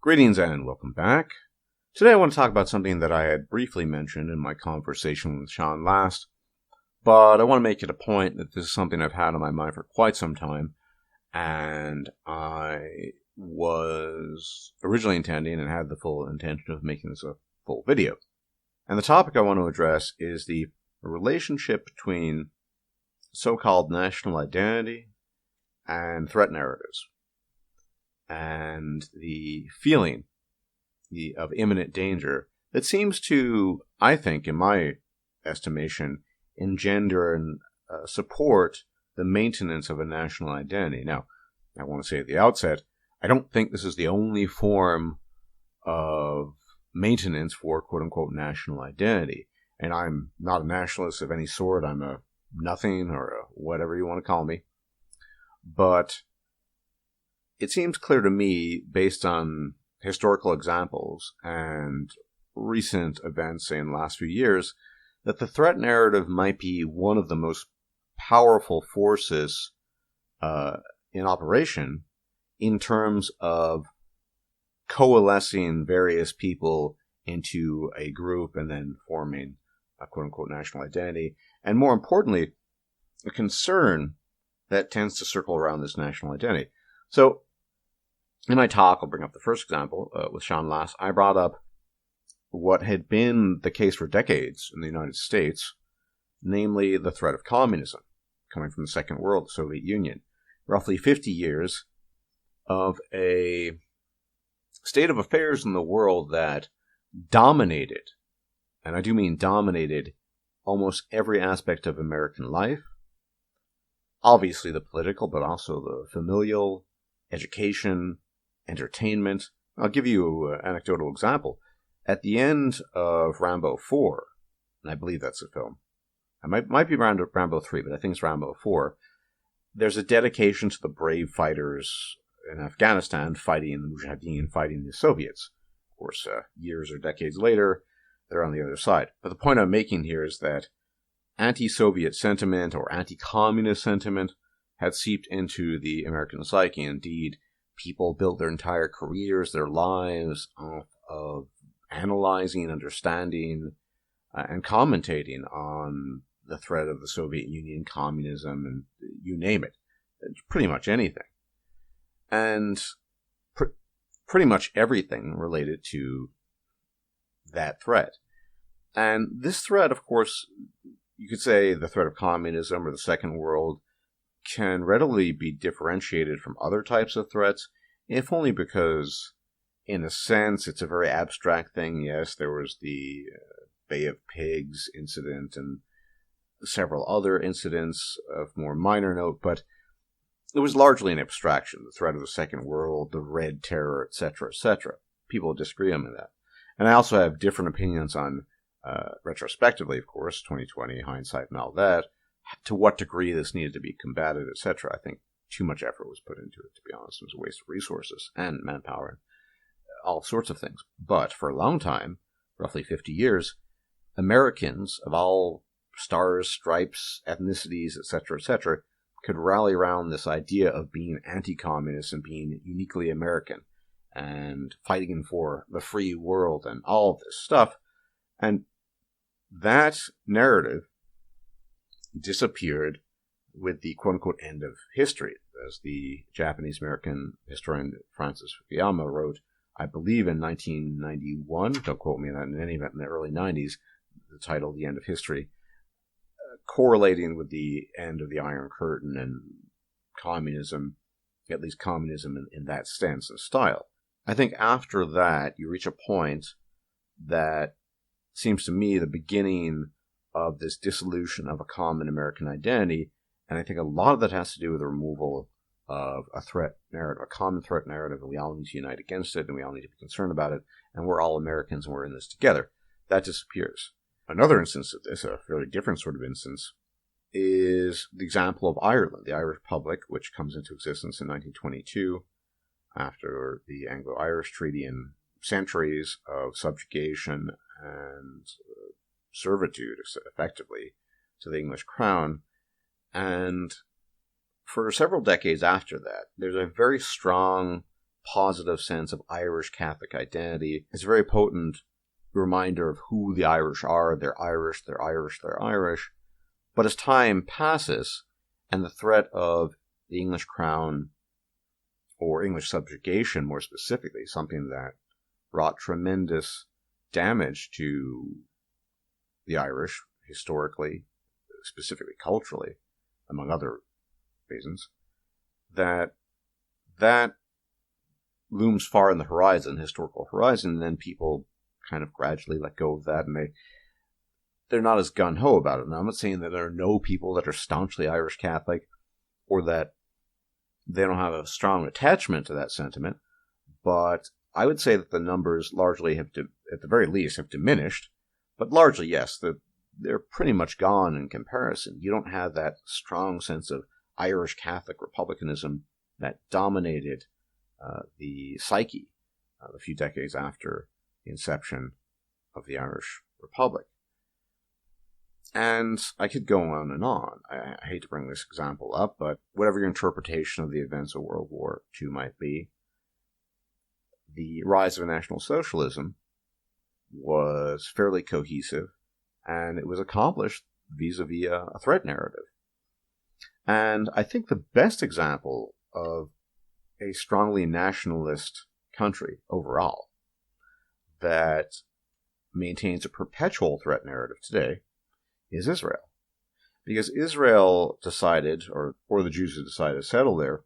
Greetings and welcome back. Today I want to talk about something that I had briefly mentioned in my conversation with Sean last, but I want to make it a point that this is something I've had on my mind for quite some time, and I was originally intending and had the full intention of making this a full video. And the topic I want to address is the relationship between so-called national identity and threat narratives, and the feeling of imminent danger that seems to, I think, in my estimation, engender and support the maintenance of a national identity. Now, I want to say at the outset, I don't think this is the only form of maintenance for quote-unquote national identity. And I'm not a nationalist of any sort. I'm a nothing or a whatever you want to call me. But it seems clear to me, based on historical examples and recent events, say in the last few years, that the threat narrative might be one of the most powerful forces in operation in terms of coalescing various people into a group and then forming a quote-unquote national identity. And more importantly, a concern that tends to circle around this national identity. So, in my talk, I'll bring up the first example with Sean last. I brought up what had been the case for decades in the United States, namely the threat of communism coming from the Second World, the Soviet Union. Roughly 50 years of a state of affairs in the world that dominated, and I do mean dominated, almost every aspect of American life. Obviously the political, but also the familial, education, entertainment. I'll give you an anecdotal example. At the end of Rambo 4, and I believe that's the film, it might be Rambo 3, but I think it's Rambo 4, there's a dedication to the brave fighters in Afghanistan fighting the Mujahideen, fighting the Soviets. Of course, years or decades later, they're on the other side. But the point I'm making here is that anti-Soviet sentiment or anti-communist sentiment had seeped into the American psyche. Indeed, people built their entire careers, their lives off of analyzing, understanding, and commentating on the threat of the Soviet Union, communism, and you name it. It's pretty much anything. And pretty much everything related to that threat. And this threat, of course, you could say the threat of communism or the Second World can readily be differentiated from other types of threats, if only because, in a sense, it's a very abstract thing. Yes, there was the Bay of Pigs incident and several other incidents of more minor note, but it was largely an abstraction. The threat of the Second World, the Red Terror, etc., etc. People disagree on that. And I also have different opinions on, retrospectively, of course, 2020, hindsight and all that, to what degree this needed to be combated, etc. I think too much effort was put into it, to be honest. It was a waste of resources and manpower and all sorts of things. But for a long time, roughly 50 years, Americans of all stars, stripes, ethnicities, etc., could rally around this idea of being anti-communist and being uniquely American and fighting for the free world and all of this stuff. And that narrative disappeared with the quote-unquote end of history, as the Japanese-American historian Francis Fukuyama wrote, I believe in 1991, don't quote me on that, in any event in the early 90s, the title, The End of History, correlating with the end of the Iron Curtain and communism, at least communism in that sense and style. I think after that, you reach a point that seems to me the beginning of this dissolution of a common American identity, and I think a lot of that has to do with the removal of a threat narrative, a common threat narrative, and we all need to unite against it, and we all need to be concerned about it, and we're all Americans and we're in this together. That disappears. Another instance of this, a fairly different sort of instance, is the example of Ireland, the Irish Republic, which comes into existence in 1922 after the Anglo-Irish Treaty and centuries of subjugation and servitude, effectively, to the English crown. And for several decades after that, there's a very strong positive sense of Irish Catholic identity. It's a very potent reminder of who the Irish are. They're Irish, they're Irish, they're Irish. But as time passes, and the threat of the English crown, or English subjugation more specifically, something that wrought tremendous damage to the Irish historically, specifically culturally, among other reasons, that looms far in the horizon, historical horizon, and then people kind of gradually let go of that, and they're not as gung-ho about it. Now, I'm not saying that there are no people that are staunchly Irish Catholic, or that they don't have a strong attachment to that sentiment, but I would say that the numbers largely at the very least, have diminished. But largely, yes, they're pretty much gone in comparison. You don't have that strong sense of Irish Catholic republicanism that dominated the psyche a few decades after the inception of the Irish Republic. And I could go on and on. I hate to bring this example up, but whatever your interpretation of the events of World War II might be, the rise of National Socialism was fairly cohesive, and it was accomplished vis-a-vis a threat narrative. And I think the best example of a strongly nationalist country overall that maintains a perpetual threat narrative today is Israel. Because Israel decided, or the Jews who decided to settle there,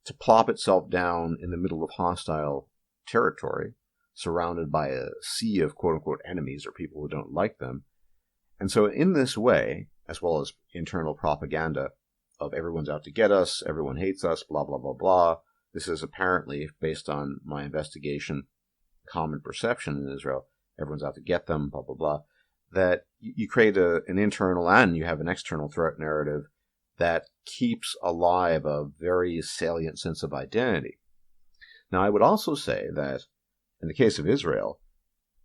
to plop itself down in the middle of hostile territory, surrounded by a sea of quote-unquote enemies or people who don't like them. And so in this way, as well as internal propaganda of everyone's out to get us, everyone hates us, blah, blah, blah, blah, this is apparently, based on my investigation, common perception in Israel, everyone's out to get them, blah, blah, blah, that you create an internal and you have an external threat narrative that keeps alive a very salient sense of identity. Now, I would also say that in the case of Israel,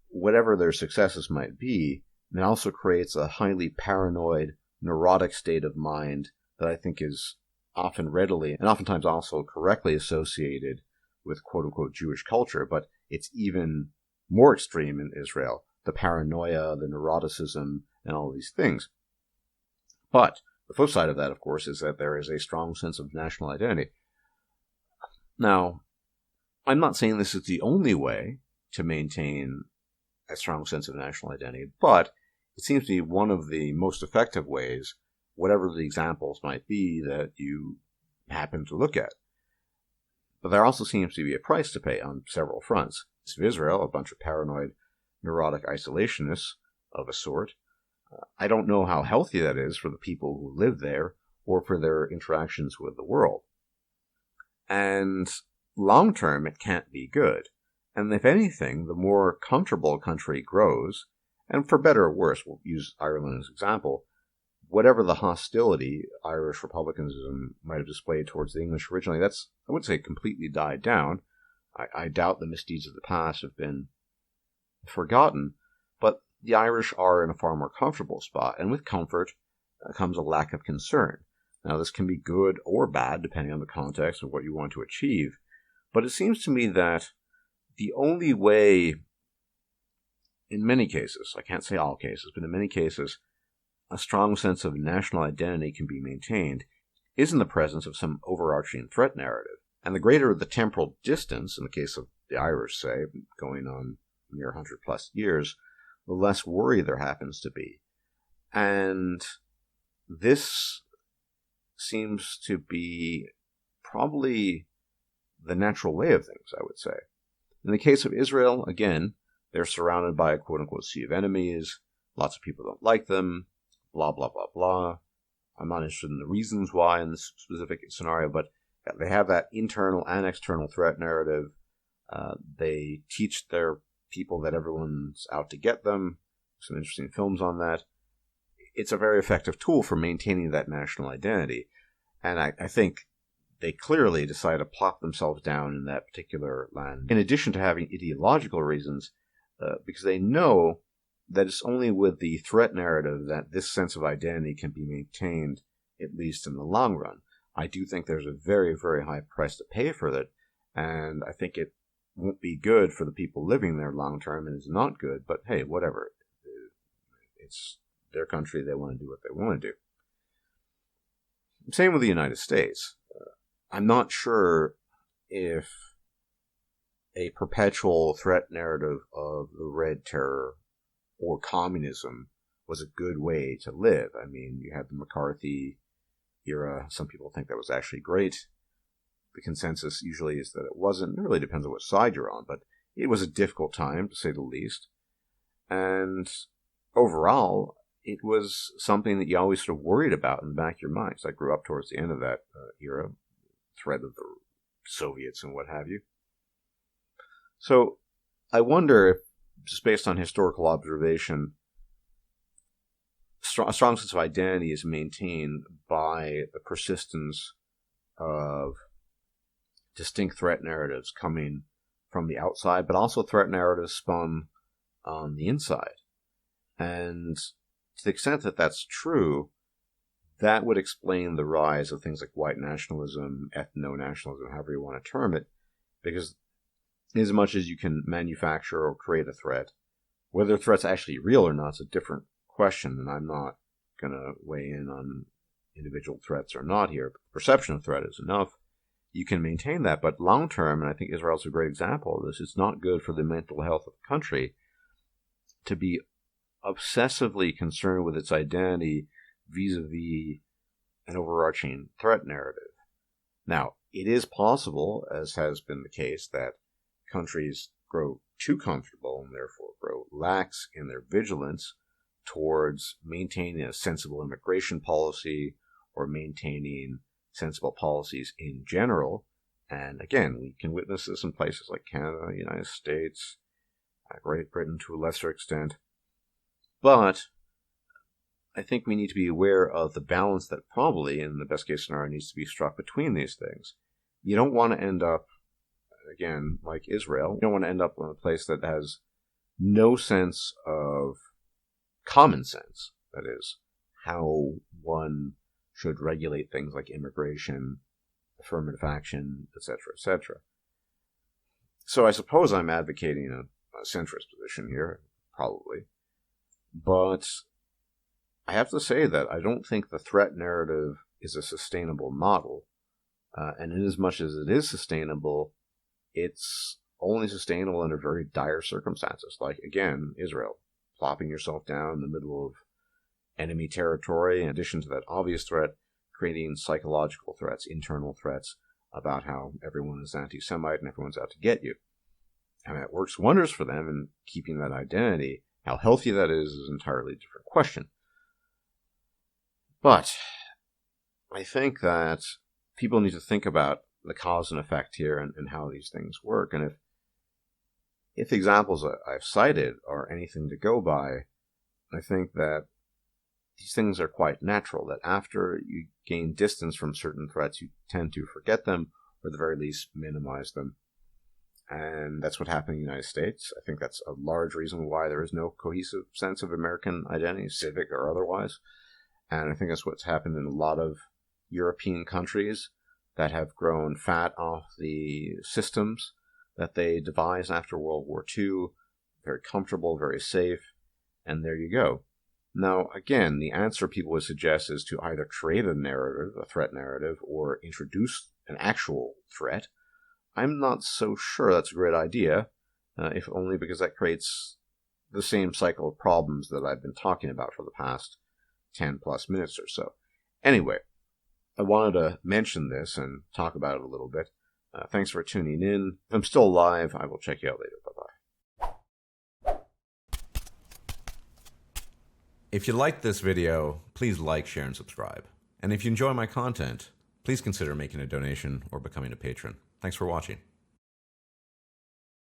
whatever their successes might be, it also creates a highly paranoid, neurotic state of mind that I think is often readily and oftentimes also correctly associated with quote-unquote Jewish culture, but it's even more extreme in Israel, the paranoia, the neuroticism, and all of these things. But the flip side of that, of course, is that there is a strong sense of national identity. Now, I'm not saying this is the only way to maintain a strong sense of national identity, but it seems to be one of the most effective ways, whatever the examples might be that you happen to look at. But there also seems to be a price to pay on several fronts. It's Israel, a bunch of paranoid, neurotic isolationists of a sort. I don't know how healthy that is for the people who live there or for their interactions with the world. And long term, it can't be good. And if anything, the more comfortable a country grows, and for better or worse, we'll use Ireland as an example, whatever the hostility Irish republicanism might have displayed towards the English originally, that's, I wouldn't say completely died down. I doubt the misdeeds of the past have been forgotten, but the Irish are in a far more comfortable spot, and with comfort comes a lack of concern. Now, this can be good or bad, depending on the context of what you want to achieve, but it seems to me that the only way, in many cases, I can't say all cases, but in many cases, a strong sense of national identity can be maintained is in the presence of some overarching threat narrative. And the greater the temporal distance, in the case of the Irish, say, going on near 100 plus years, the less worry there happens to be. And this seems to be probably the natural way of things, I would say. In the case of Israel, again, they're surrounded by a quote-unquote sea of enemies. Lots of people don't like them. Blah, blah, blah, blah. I'm not interested in the reasons why in this specific scenario, but they have that internal and external threat narrative. They teach their people that everyone's out to get them. Some interesting films on that. It's a very effective tool for maintaining that national identity. And I think they clearly decide to plop themselves down in that particular land, in addition to having ideological reasons, because they know that it's only with the threat narrative that this sense of identity can be maintained, at least in the long run. I do think there's a very, very high price to pay for that, And I think it won't be good for the people living there long term, and is not good, but hey, whatever. It's their country, they want to do what they want to do. Same with the United States. I'm not sure if a perpetual threat narrative of the Red Terror or communism was a good way to live. I mean, you had the McCarthy era. Some people think that was actually great. The consensus usually is that it wasn't. It really depends on what side you're on, but it was a difficult time, to say the least. And overall, it was something that you always sort of worried about in the back of your mind. So I grew up towards the end of that era, threat of the Soviets and what have you. So I wonder if, just based on historical observation, a strong sense of identity is maintained by the persistence of distinct threat narratives coming from the outside, but also threat narratives spun on the inside. And to the extent that that's true, that would explain the rise of things like white nationalism, ethno-nationalism, however you want to term it, because as much as you can manufacture or create a threat, whether the threat's actually real or not is a different question, and I'm not going to weigh in on individual threats or not here. But the perception of threat is enough. You can maintain that, but long term, and I think Israel's a great example of this, it's not good for the mental health of the country to be obsessively concerned with its identity vis-a-vis an overarching threat narrative. Now, it is possible, as has been the case, that countries grow too comfortable and therefore grow lax in their vigilance towards maintaining a sensible immigration policy or maintaining sensible policies in general. And again, we can witness this in places like Canada, the United States, Great Britain to a lesser extent. But I think we need to be aware of the balance that probably, in the best case scenario, needs to be struck between these things. You don't want to end up, again, like Israel, you don't want to end up in a place that has no sense of common sense. That is, how one should regulate things like immigration, affirmative action, etc., etc. So I suppose I'm advocating a centrist position here, probably. But I have to say that I don't think the threat narrative is a sustainable model. And in as much as it is sustainable, it's only sustainable under very dire circumstances. Like, again, Israel, plopping yourself down in the middle of enemy territory, in addition to that obvious threat, creating psychological threats, internal threats about how everyone is anti-Semite and everyone's out to get you. And that works wonders for them in keeping that identity. How healthy that is an entirely different question. But I think that people need to think about the cause and effect here and how these things work. And if the examples I've cited are anything to go by, I think that these things are quite natural, that after you gain distance from certain threats, you tend to forget them, or at the very least minimize them. And that's what happened in the United States. I think that's a large reason why there is no cohesive sense of American identity, civic or otherwise. And I think that's what's happened in a lot of European countries that have grown fat off the systems that they devised after World War II. Very comfortable, very safe, and there you go. Now, again, the answer people would suggest is to either create a narrative, a threat narrative, or introduce an actual threat. I'm not so sure that's a great idea, if only because that creates the same cycle of problems that I've been talking about for the past 10 plus minutes or so. Anyway, I wanted to mention this and talk about it a little bit. Thanks for tuning in. I'm still live. I will check you out later. Bye-bye. If you liked this video, please like, share, and subscribe. And if you enjoy my content, please consider making a donation or becoming a patron. Thanks for watching.